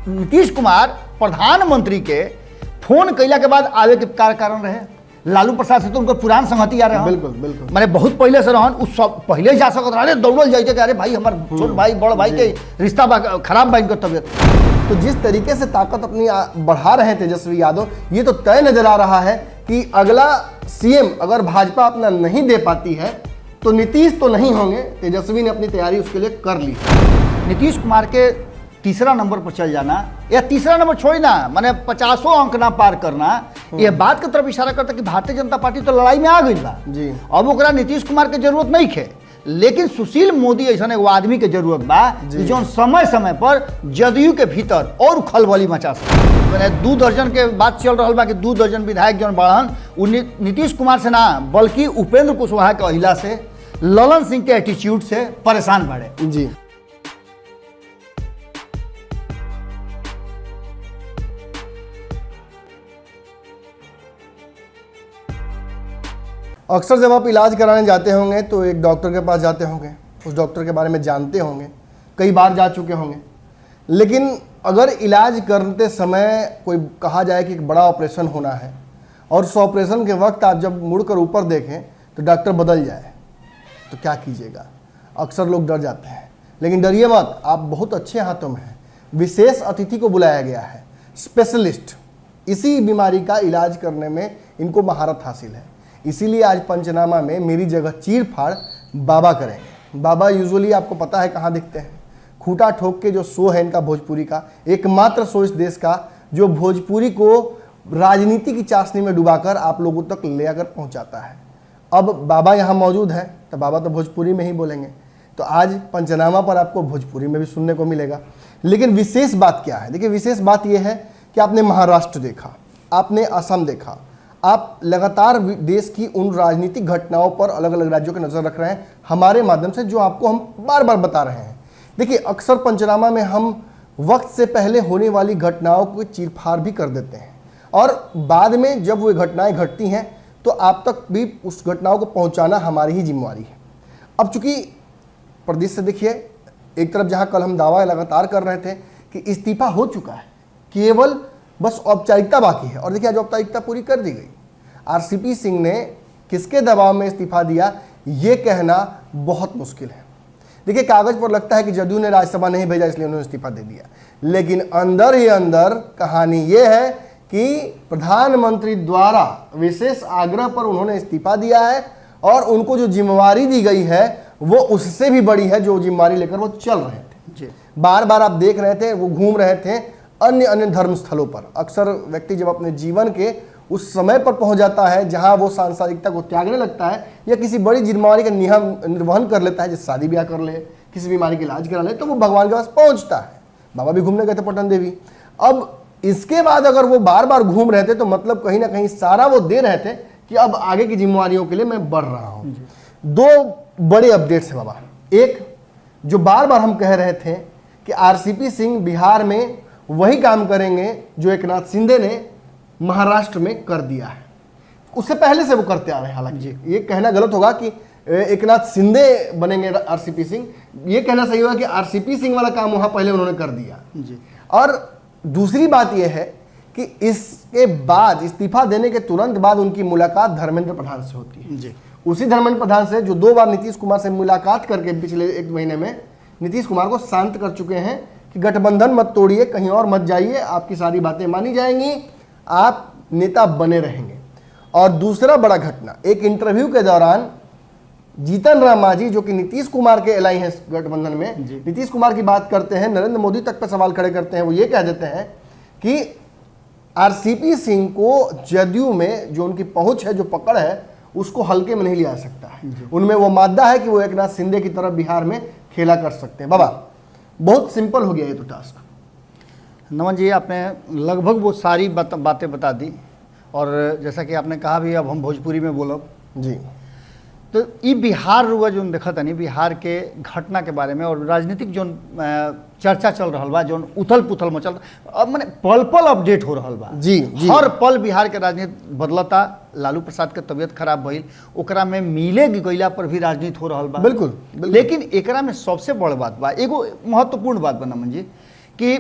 नीतीश कुमार प्रधानमंत्री के फोन कैला के बाद आवे के कारण रहे। लालू प्रसाद से तो उनको पुरान संगति आ रहे हैं। बिल्कुल बिल्कुल, मैंने बहुत पहले से रहन, उस सब पहले जा सकत रहे, दौड़ल जाइए कि अरे भाई हमार छोट भाई बड़ भाई के रिश्ता खराब बा, इनका तबियत। तो जिस तरीके से ताकत अपनी बढ़ा रहे हैं तेजस्वी यादव, ये तो तय नजर आ रहा है कि अगला सीएम अगर भाजपा अपना नहीं दे पाती है तो नीतीश तो नहीं होंगे। तेजस्वी ने अपनी तैयारी उसके लिए कर ली। नीतीश कुमार के तीसरा नंबर पर चल जाना या तीसरा नंबर छोड़ना, माने 50 अंक ना पार करना, यह बात की तरफ इशारा करता कि भारतीय जनता पार्टी तो लड़ाई में आ गई बा जी। अब ओकरा नीतीश कुमार के जरूरत नहीं है, लेकिन सुशील मोदी ऐसा एगो आदमी के जरूरत बा जो समय समय पर जदयू के भीतर और खलबली मचा सके। मैंने 2 दर्जन के बात चल रहा बा कि 2 दर्जन विधायक जौन बढ़न उ नीतीश कुमार से ना बल्कि उपेंद्र कुशवाहा के अहिला से, ललन सिंह के एटीट्यूड से परेशान बढ़े जी। अक्सर जब आप इलाज कराने जाते होंगे तो एक डॉक्टर के पास जाते होंगे, उस डॉक्टर के बारे में जानते होंगे, कई बार जा चुके होंगे, लेकिन अगर इलाज करते समय कोई कहा जाए कि एक बड़ा ऑपरेशन होना है और उस ऑपरेशन के वक्त आप जब मुड़कर ऊपर देखें तो डॉक्टर बदल जाए तो क्या कीजिएगा? अक्सर लोग डर जाते हैं, लेकिन डरिए मत, आप बहुत अच्छे हाथों में हैं। विशेष अतिथि को बुलाया गया है, स्पेशलिस्ट, इसी बीमारी का इलाज करने में इनको महारत हासिल है। इसीलिए आज पंचनामा में मेरी जगह चीर फाड़ बाबा करेंगे। बाबा यूजुअली आपको पता है कहाँ दिखते हैं, खूंटा ठोक के जो शो है इनका भोजपुरी का, एकमात्र शो इस देश का जो भोजपुरी को राजनीति की चाशनी में डुबाकर आप लोगों तक ले आकर पहुँचाता है। अब बाबा यहाँ मौजूद है तो बाबा तो भोजपुरी में ही बोलेंगे, तो आज पंचनामा पर आपको भोजपुरी में भी सुनने को मिलेगा। लेकिन विशेष बात क्या है? देखिए, विशेष बात यह है कि आपने महाराष्ट्र देखा, आपने असम देखा, आप लगातार देश की उन राजनीतिक घटनाओं पर अलग अलग राज्यों की नज़र रख रहे हैं हमारे माध्यम से, जो आपको हम बार बार बता रहे हैं। देखिए, अक्सर पंचनामा में हम वक्त से पहले होने वाली घटनाओं को चीरफाड़ भी कर देते हैं और बाद में जब वो घटनाएं घटती हैं तो आप तक भी उस घटनाओं को पहुंचाना हमारी ही जिम्मेवारी है। अब चूंकि प्रदेश से देखिए, एक तरफ जहां कल हम दावा लगातार कर रहे थे कि इस्तीफा हो चुका है, केवल बस औपचारिकता बाकी है, और देखिए आज औपचारिकता पूरी कर दी गई। आरसीपी सिंह ने किसके दबाव में इस्तीफा दिया ये कहना बहुत मुश्किल है। देखिए, कागज पर लगता है कि जदयू ने राज्यसभा नहीं भेजा इसलिए उन्होंने इस्तीफा दे दिया, लेकिन अंदर ही अंदर कहानी ये है कि प्रधानमंत्री द्वारा विशेष आग्रह पर उन्होंने इस्तीफा दिया है और उनको जो जिम्मेवारी दी गई है वो उससे भी बड़ी है जो जिम्मेवारी लेकर वो चल रहे थे। बार बार आप देख रहे थे वो घूम रहे थे अन्य अन्य धर्म स्थलों पर। अक्सर व्यक्ति जब अपने जीवन के उस समय पर पहुंच जाता है जहां वो सांसारिकता को त्यागने लगता है या किसी बड़ी जिम्मेवारी का निर्वहन कर लेता है, जैसे शादी ब्याह कर ले, किसी बीमारी का इलाज करा ले, तो वो भगवान के पास पहुंचता है। बाबा भी घूमने गए थे पटन देवी। अब इसके बाद अगर वो बार बार घूम रहे थे तो मतलब कहीं ना कहीं सारा वो दे रहे थे कि अब आगे की जिम्मेवारियों के लिए मैं बढ़ रहा हूं। 2 बड़े अपडेट्स है बाबा। एक, जो बार बार हम कह रहे थे कि आरसीपी सिंह बिहार में वही काम करेंगे जो एकनाथ शिंदे ने महाराष्ट्र में कर दिया है, उससे पहले से वो करते आ रहे हैं। हालांकि ये कहना गलत होगा कि एकनाथ शिंदे बनेंगे आरसीपी सिंह, ये कहना सही होगा कि आरसीपी सिंह वाला काम वहां पहले उन्होंने कर दिया जी। और दूसरी बात यह है कि इसके बाद इस्तीफा देने के तुरंत बाद उनकी मुलाकात धर्मेंद्र प्रधान से होती है जी। उसी धर्मेंद्र प्रधान से जो 2 बार नीतीश कुमार से मुलाकात करके पिछले 1 महीने में नीतीश कुमार को शांत कर चुके हैं कि गठबंधन मत तोड़िए, कहीं और मत जाइए, आपकी सारी बातें मानी जाएंगी, आप नेता बने रहेंगे। और दूसरा बड़ा घटना, एक इंटरव्यू के दौरान जीतन राम मांझी जो कि नीतीश कुमार के एलाई हैं गठबंधन में, नीतीश कुमार की बात करते हैं, नरेंद्र मोदी तक पर सवाल खड़े करते हैं। वो ये कह देते हैं कि आरसीपी सिंह को जदयू में जो उनकी पहुंच है, जो पकड़ है, उसको हल्के में नहीं लिया जा सकता है। उनमें वो मादा है कि वो एकनाथ शिंदे की तरफ बिहार में खेला कर सकते हैं। बाबा, बहुत सिंपल हो गया ये तो टास्क। नमन जी, आपने लगभग वो सारी बातें बता दी, और जैसा कि आपने कहा भी अब हम भोजपुरी में बोलब जी। तो ये बिहार रुआ जो देखा था नहीं, बिहार के घटना के बारे में और राजनीतिक जो चर्चा चल रहा बा, जो उथल पुथल मचल, अब मैंने पल पल अपडेट हो रहा बा जी, जी। हर पल बिहार के राजनीति बदलता। लालू प्रसाद के तबियत खराब भइल, ओकरा में मिले गईला पर भी राजनीति हो रहा बा। बिल्कुल, बिल्कुल। लेकिन एकरा में सबसे बड़ बात बा, एगो महत्वपूर्ण बात बा नमन जी, कि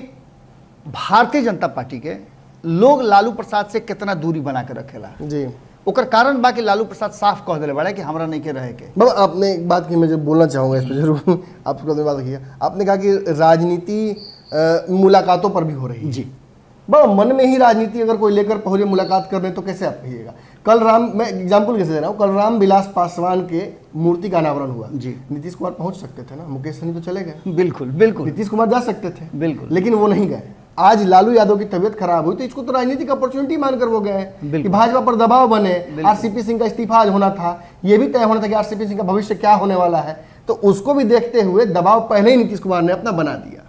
भारतीय जनता पार्टी के लोग लालू प्रसाद से कितना दूरी बना के रखेला, जी ओकर कारण बा कि लालू प्रसाद साफ कह दिले बड़ा कि हमरा नहीं के रहे के। बाबा आपने एक बात की, मैं जब बोलना चाहूँगा इस पर जरूर आपको बात रखिएगा। आपने कहा कि राजनीति मुलाकातों पर भी हो रही है। जी बाबा मन में ही राजनीति अगर कोई लेकर पहुंचे मुलाकात करने, तो कैसे आप कहिएगा? कल राम, मैं एग्जाम्पल कैसे दे रहा हूँ, कल राम विलास पासवान के मूर्ति का अनावरण हुआ। जी नीतीश कुमार पहुंच सकते थे ना, मुकेश सहनी तो चले गए, बिल्कुल बिल्कुल नीतीश कुमार जा सकते थे, बिल्कुल। लेकिन वो नहीं गए। आज लालू यादव की तबीयत खराब हुई तो इसको तो राजनीतिक अपॉर्चुनिटी मानकर वो गए कि भाजपा पर दबाव बने। आरसीपी सिंह का इस्तीफा आज होना था, ये भी तय होना था कि आरसीपी सिंह का भविष्य क्या होने वाला है, तो उसको भी देखते हुए दबाव पहले ही नीतीश कुमार ने अपना बना दिया।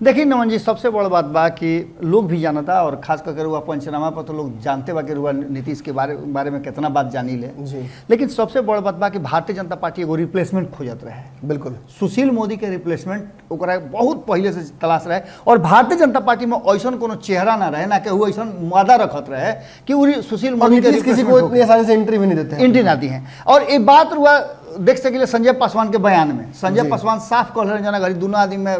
देखिए नमन जी, सबसे बड़ा बात बा कि लोग भी जानता और खास करके रुआ पंचनामा पर तो लोग जानते बा कि रुआ नीतीश के बारे में कितना बात जानी ले जी। लेकिन सबसे बड़ा बात बा कि भारतीय जनता पार्टी एगो रिप्लेसमेंट खोजत रहे। बिल्कुल सुशील मोदी के रिप्लेसमेंट ओकरा बहुत पहले से तलाश रहे, और भारतीय जनता पार्टी में ऐसा कोनो चेहरा ना रहे, ना केहू ऐसा वादा रखत रहे कि वो सुशील मोदी के किसी को इतनी आसानी से एंट्री भी नहीं देते हैं, एंट्री ना दी है। और ये बात रुआ देख सकिले संजय पासवान के बयान में। संजय पासवान साफ कह रहे जना घड़ी दोनों आदमी में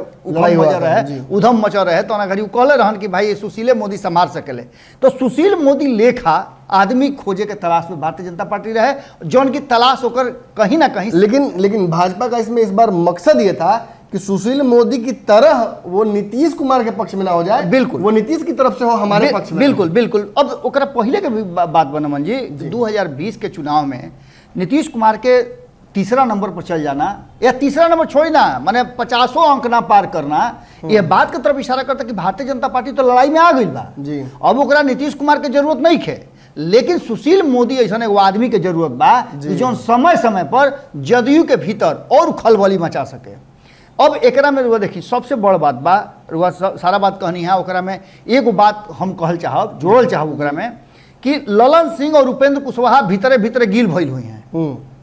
उधम मचा रहे तो घड़ी कहले रहन कि भाई सुशील मोदी संभाल सकेले। तो सुशील मोदी लेखा आदमी खोजे के तलाश में भारतीय जनता पार्टी रहे, जौन की तलाश होकर कहीं ना कहीं। लेकिन भाजपा का इसमें इस बार मकसद ये था कि सुशील मोदी की तरह वो नीतीश कुमार के पक्ष में ना हो जाए, बिल्कुल वो नीतीश की तरफ से हो हमारे पक्ष में। बिल्कुल बिल्कुल। अब ओकरा पहले के भी बात बनमन जी, 2020 के चुनाव में नीतीश कुमार के तीसरा नंबर पर चल जाना या तीसरा नंबर छोड़ना, माने 50 अंक ना पार करना, यह बात की तरफ इशारा करता कि भारतीय जनता पार्टी तो लड़ाई में आ गई बा। जी। अब ओकरा नीतीश कुमार के जरूरत नहीं खे, लेकिन सुशील मोदी ऐसा एगो आदमी के जरूरत बा जो समय समय पर जदयू के भीतर और खलबली मचा सके। अब एकरा में रुआ देखी सबसे बड़ बात बा, रुआ सारा बात कहनी है, ओकरा में एगो बात हम कहल चाहब, जोड़ल चाहब ओकरा में कि ललन सिंह और उपेंद्र कुशवाहा भीतरे भीतरे गिल भइल हुई हैं।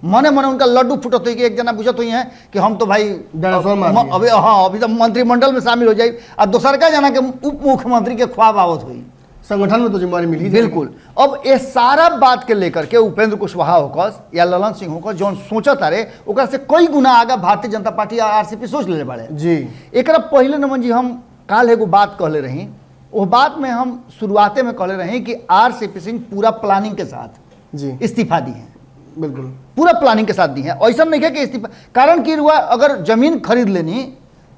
मने मने उनका लड्डू फुटत हुई कि एक जना बुझत हुई हैं कि हम तो भाई अभी तो मंत्रिमंडल में शामिल हो जाए, और दूसर का जना के उप मुख्यमंत्री के ख्वाब आवत हुई, संगठन में तो जिम्मेदारी मिली। बिल्कुल। अब ये सारा बात के लेकर के उपेंद्र कुशवाहा होकर या ललन सिंह होकर जो सोचत रहे ओकरा से कई गुना आगा भारतीय जनता पार्टी आरसीपी सोच ले बड़े जी। एकरा पहले नमन जी हम काल एगो बात कहले रही, वो बात में हम शुरुआते में कहले रही कि आरसीपी सिंह पूरा प्लानिंग के साथ जी इस्तीफा दी है। बिल्कुल पूरा प्लानिंग के साथ दी है, ऐसा नहीं है कि इस्तीफा, कारण कि रुआ अगर जमीन खरीद लेनी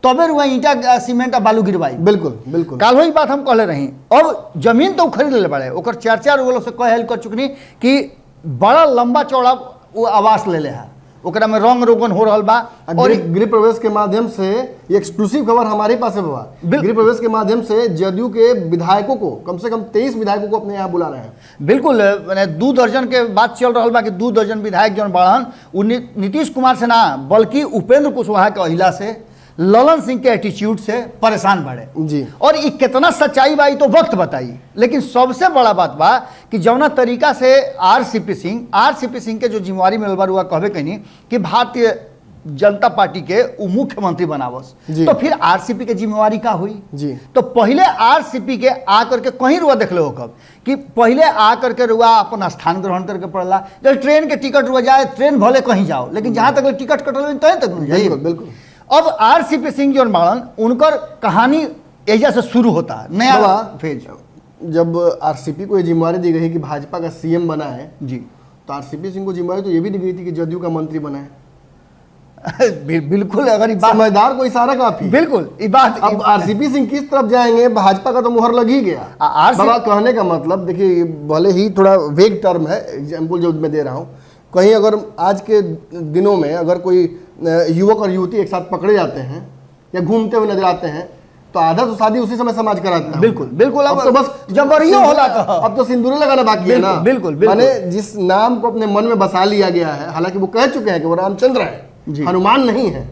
तबे रुआ ईंटा सीमेंट और बालू गिरवाई। बिल्कुल बिल्कुल। काल वही बात हम कहले रही। अब जमीन तो खरीद ले बड़े, ओकर चर्चा लोग से कह कर चुकनी कि बड़ा लंबा चौड़ा वो आवास ले है, ओकरा में रंग रोगन हो रहा बा। और गृह प्रवेश के माध्यम से ये एक्सक्लूसिव खबर हमारे पास है बाबा, गृह प्रवेश के माध्यम से जदयू के विधायकों को कम से कम 23 विधायकों को अपने यहाँ बुला रहे हैं। बिल्कुल, मैंने 2 दर्जन के बात चल रहा बा कि 2 दर्जन विधायक जौन बढ़न उ नीतीश कुमार से ना बल्कि उपेंद्र कुशवाहा के अहिला से, ललन सिंह के एटीट्यूड से परेशान बढ़े जी। और ये कितना सच्चाई बा तो वक्त बताई, लेकिन सबसे बड़ा बात बा कि जौना तरीका से आरसीपी सिंह के जो जिम्मेवारी मिलल बा रुआ कहबे कहीं कि भारतीय जनता पार्टी के मुख्यमंत्री बनावस, तो फिर आरसीपी के जिम्मेवारी का हुई जी। तो पहले आरसीपी के आकर के कहीं रुआ देख लो कब कि पहले आकर के रुआ अपन स्थान ग्रहण करके पड़ला। जब ट्रेन के टिकट रुआ जाए, ट्रेन भले कहीं जाओ, लेकिन जहां तक टिकट कटल तहीं तक जाइए। बिल्कुल। अब आरसीपी सिंह जो मारन उनकर कहानी एजा से शुरू होता है नया फेज। जब आरसीपी को ये जिम्मेवारी दी गई कि भाजपा का सीएम बना है जी, तो आरसीपी सिंह को जिम्मेवारी तो ये भी दी गई थी कि जदयू का मंत्री बना है। बिल्कुल, अगर समझदार को इशारा काफी। बिल्कुल ये बात। अब आरसीपी सिंह किस तरफ जाएंगे, भाजपा का तो मुहर लग ही गया। बाबा कहने का मतलब देखिए, भले ही थोड़ा वेग टर्म है एग्जाम्पल जो मैं दे रहा हूँ, कहीं अगर आज के दिनों में अगर कोई युवक और युवती एक साथ पकड़े जाते हैं या घूमते हुए नजर आते हैं तो आधा तो शादी उसी समय समाज कराता है। बिल्कुल बिल्कुल। अब तो बस जबरियो होला तो अब तो सिंदूर लगाना बाकी है ना। बिल्कुल। माने जिस नाम को अपने मन में बसा लिया गया है, हालांकि वो कह चुके हैं कि वो रामचंद्र है, हनुमान नहीं है,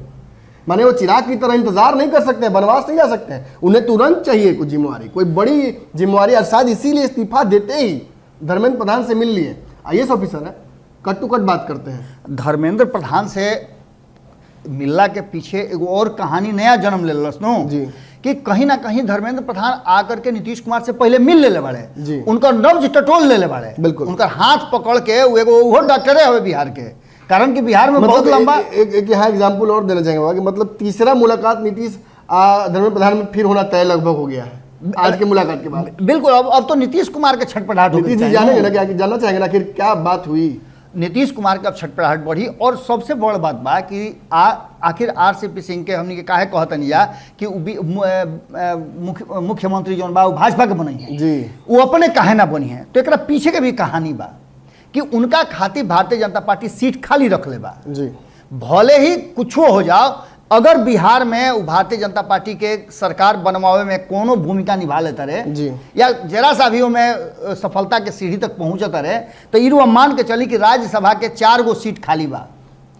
माने वो चिराग की तरह इंतजार नहीं कर सकते, बनवास नहीं जा सकते हैं, उन्हें तुरंत चाहिए कोई जिम्मेवारी, कोई बड़ी जिम्मेवारी। और शायद इसीलिए इस्तीफा देते ही धर्मेंद्र प्रधान से मिल लिए। IAS ऑफिसर है, कट टू कट बात करते हैं। धर्मेंद्र प्रधान से मिलला के पीछे एगो और कहानी नया जन्म ले नो जी, कि कहीं ना कहीं धर्मेंद्र प्रधान आकर के नीतीश कुमार से पहले मिल ले बड़े, उनका नब्ज टटोल ले बड़े, बिल्कुल उनका हाथ पकड़ के वो डॉक्टरे हुए बिहार के, कारण कि बिहार में बहुत लंबा एक यहाँ एग्जाम्पल और देना चाहेंगे कि मतलब तीसरा मुलाकात नीतीश धर्मेंद्र प्रधान में फिर होना तय लगभग हो गया है। आज के मुलाकात के बाद? बिल्कुल, अब तो नीतीश कुमार के छटपटाहट हो गई। नीतीश जी जानेंगे ना, क्या जानना चाहेंगे ना आखिर क्या बात हुई? नीतीश कुमार का छटपटाहट बढ़ी और सबसे बड़ बात बा कि आखिर आरसीपी सिंह के हमनी के काहे कहतन या कि मुख्यमंत्री जौन बा भाजपा के बनी है जी, वो अपने काहे ना बनी है। तो एक पीछे के भी कहानी बा कि उनका खातिर भारतीय जनता पार्टी सीट खाली रख ले बा जी। भले ही कुछो हो जाओ, अगर बिहार में वो भारतीय जनता पार्टी के सरकार बनवावे में कोनो भूमिका निभा लेता रहे जी, या जरा सा भी में सफलता के सीढ़ी तक पहुंचता रहे, तो इरू मान के चली कि राज्यसभा के 4 गो सीट खाली बा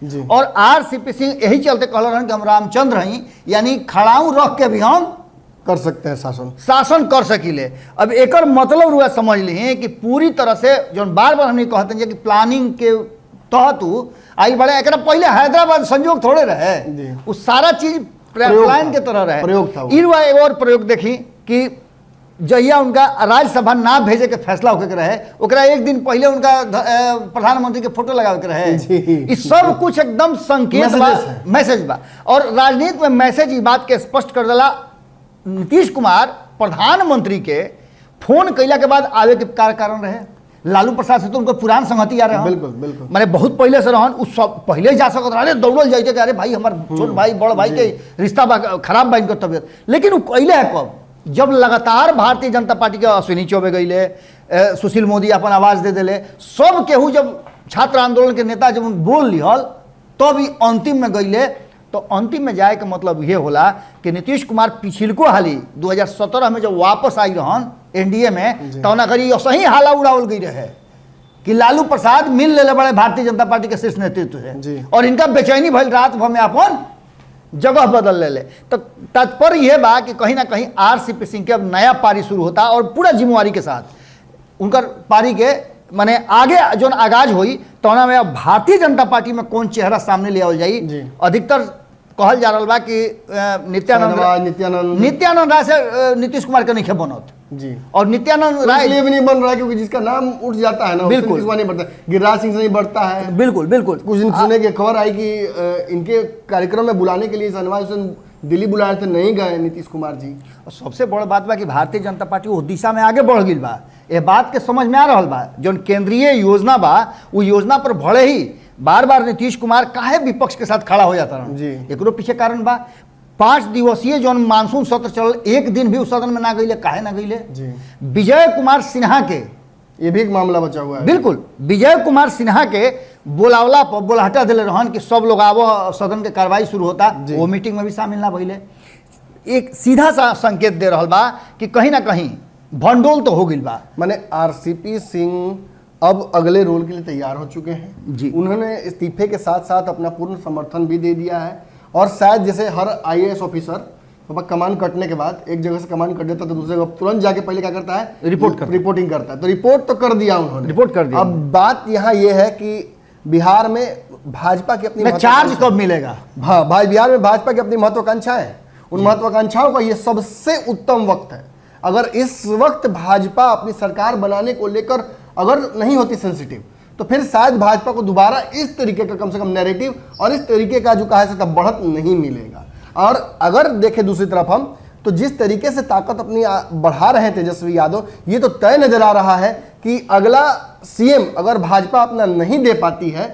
जी। और आरसीपी सिंह यही चलते कहल रहन कि हम रामचंद्र हई, यानी खड़ाऊ रख के भी हम कर सकते हैं शासन कर सकीले। अब एकर मतलब रुआ समझ ली कि पूरी तरह से जो बार बार हमने कहते हैं कि प्लानिंग के तहत आई बड़े, एक पहले हैदराबाद संयोग थोड़े रहे, वो सारा चीज प्लान के तरह रहे, प्रयोग था। इरुआ एक और प्रयोग देखी कि जहिया उनका राज्यसभा ना भेजे के फैसला होके रहे, ओकरा एक दिन पहले उनका प्रधानमंत्री के फोटो लगावे के रहे। इस सब कुछ एकदम संकेत बा, मैसेज बा। और राजनीति में मैसेज ई बात के स्पष्ट कर दिला, नीतीश कुमार प्रधानमंत्री के फोन कैला के बाद आवे के कारण रहे। लालू प्रसाद से तो उनको पुरान संगति आ रहे, बिल्कुल बिल्कुल, माने बहुत पहले से रहन, उस सब पहले जा सकत रहे, दौड़ल जाइते कि अरे भाई हमार छोट भाई बड़ भाई के रिश्ता खराब बा इनकर तबियत। लेकिन वो कैले है कब? जब लगातार भारतीय जनता पार्टी के अश्विनी चौबे गईले, सुशील मोदी अपन आवाज दे दिले, सब केहू जब छात्र आंदोलन के नेता जब बोल लिहल तब ही अंतिम में गईले। तो अंतिम में जाए के मतलब ये होला कि नीतीश कुमार पिछिलको हाली 2017 में जब वापस आई रहन एनडीए में, तो करी सही हाला उड़ावल गई रहे कि लालू प्रसाद मिल ले बड़े भारतीय जनता पार्टी के शीर्ष नेतृत्व से और इनका बेचैनी भइल, रात भर में अपन जगह बदल ले। तो तात्पर्य यह बा कि कहीं ना कहीं आरसीपी सिंह के अब नया पारी शुरू होता और पूरा जिम्मेवारी के साथ उनकर पारी के माने आगे जो आगाज हुई तो में अब भारतीय जनता पार्टी में कौन चेहरा सामने ले आवल जाई। अधिकतर कहल जा रहा बा कि नित्यानंद राय से नीतीश कुमार के नहीं बनत जी, और नित्यानंद राय इसलिए भी नहीं बन रहा है क्योंकि जिसका नाम उठ जाता है ना, बिल्कुल नहीं बढ़ता, गिरिराज सिंह से नहीं बढ़ता है। बिल्कुल बिल्कुल। कुछ दिन सुने की खबर आई कि इनके कार्यक्रम में बुलाने के लिए शहनवाज हुसैन दिल्ली बुलाए थे, नहीं गए नीतीश कुमार जी। और सबसे बड़ बात बा कि भारतीय जनता पार्टी उस दिशा में आगे बढ़ गई बा। ये बात के समझ में आ रहा बा, जो केंद्रीय योजना बा वो योजना पर भले ही बार बार नीतीश कुमार काहे विपक्ष के साथ खड़ा हो जाता रहा, एकरो पीछे कारण बा 5 दिवसीय जो मानसून सत्र चल, एक दिन भी उस सदन में ना गईले, काहे ना गईले? विजय कुमार सिन्हा के ये भी एक मामला बचा हुआ है। बिल्कुल, विजय कुमार सिन्हा के बोलावला पर बोलाहटा दिले रहन कि सब लोग आवो, सदन के कार्रवाई शुरू होता, वो मीटिंग में भी शामिल ना भइले। एक सीधा सा संकेत दे रहा बा कि कहीं ना कहीं भंडोल तो हो गई बा। माने आरसीपी सिंह अब अगले रोल के लिए तैयार हो चुके हैं जी। उन्होंने इस्तीफे के साथ साथ अपना पूर्ण समर्थन भी दे दिया है और शायद जैसे हर आईएएस ऑफिसर कमान कटने के बाद एक जगह से कमान कट देता तो दूसरे जगह तुरंत जाके पहले क्या करता है, रिपोर्टिंग करता है। तो रिपोर्ट तो कर दिया उन्होंने, रिपोर्ट कर दिया। अब बात यहाँ ये है कि बिहार में भाजपा की अपनी चार्ज कब मिलेगा? हाँ भाई, बिहार में भाजपा की अपनी महत्वाकांक्षा है, उन महत्वाकांक्षाओं का ये सबसे उत्तम वक्त है। अगर इस वक्त भाजपा अपनी सरकार बनाने को लेकर अगर नहीं होती सेंसिटिव, तो फिर शायद भाजपा को दोबारा इस तरीके का कम से कम नैरेटिव और इस तरीके का जो कहा जाता है बढ़त नहीं मिलेगा। और अगर देखें दूसरी तरफ हम, तो जिस तरीके से ताकत अपनी बढ़ा रहे हैं तेजस्वी यादव, ये तो तय नजर आ रहा है कि अगला सीएम अगर भाजपा अपना नहीं दे पाती है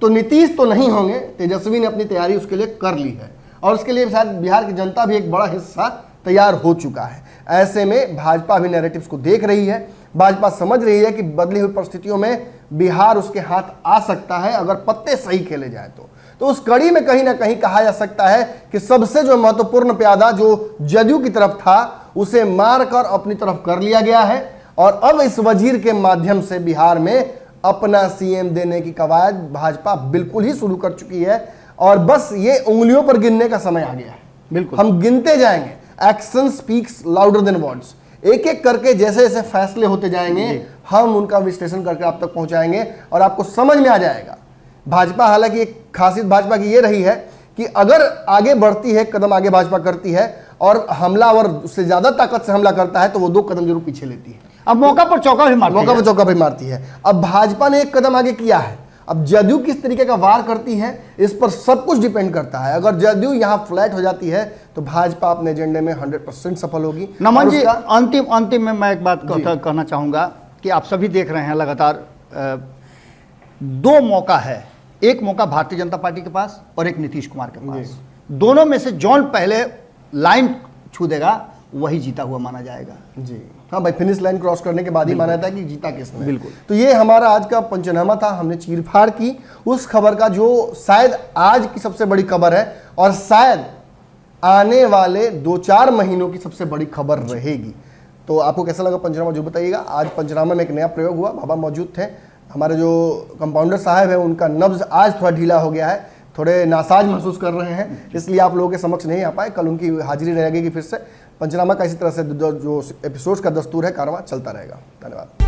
तो नीतीश तो नहीं होंगे, तेजस्वी ने अपनी तैयारी उसके लिए कर ली है और उसके लिए शायद बिहार की जनता भी एक बड़ा हिस्सा तैयार हो चुका है। ऐसे में भाजपा भी नैरेटिव्स को देख रही है, भाजपा समझ रही है कि बदली हुई परिस्थितियों में बिहार उसके हाथ आ सकता है अगर पत्ते सही खेले जाए तो उस कड़ी में कहीं ना कहीं कहा जा सकता है कि सबसे जो महत्वपूर्ण प्यादा जो जदयू की तरफ था उसे मार कर अपनी तरफ कर लिया गया है और अब इस वजीर के माध्यम से बिहार में अपना सीएम देने की कवायद भाजपा बिल्कुल ही शुरू कर चुकी है और बस ये उंगलियों पर गिनने का समय आ गया है। बिल्कुल, हम गिनते जाएंगे, action speaks louder than words, एक एक करके जैसे जैसे फैसले होते जाएंगे हम उनका विश्लेषण करके आप तक पहुंचाएंगे और आपको समझ में आ जाएगा। भाजपा, हालांकि एक खासियत भाजपा की ये रही है कि अगर आगे बढ़ती है, कदम आगे भाजपा करती है और हमलावर उससे ज्यादा ताकत से हमला करता है तो वो 2 कदम जरूर पीछे लेती है। अब मौका पर चौका भी मारती है। अब भाजपा ने एक कदम आगे किया है, अब जदयू किस तरीके का वार करती है इस पर सब कुछ डिपेंड करता है। अगर जदयू यहाँ फ्लैट हो जाती है तो भाजपा अपने एजेंडे में 100% सफल होगी। नमन और जी, उसका- अंतिम में मैं एक बात कहना चाहूँगा कि आप सभी देख रहे हैं लगातार, दो मौका है, एक मौका भारतीय जनता पार्टी के पास और एक नीतीश कुमार के पास। दोनों में से जौन पहले लाइन छू देगा वही जीता हुआ माना जाएगा। जी हाँ भाई, फिनिश लाइन क्रॉस करने के बाद ही माना जाता है कि जीता किसने। बिल्कुल। तो ये हमारा आज का पंचनामा था। हमने चीरफाड़ की उस खबर का जो शायद आज की सबसे बड़ी खबर है और शायद आने वाले 2-4 महीनों की सबसे बड़ी खबर रहेगी। तो आपको कैसा लगा पंचनामा जो बताइएगा। आज पंचनामा में एक नया प्रयोग हुआ, बाबा मौजूद थे। हमारे जो कंपाउंडर साहब है उनका नब्ज आज थोड़ा ढीला हो गया है, थोड़े नासाज महसूस कर रहे हैं, इसलिए आप लोगों के समक्ष नहीं आ पाए। कल उनकी हाजिरी रहेगी फिर से। पंचनामा का इसी तरह से जो एपिसोड्स का दस्तूर है कारवां चलता रहेगा। धन्यवाद।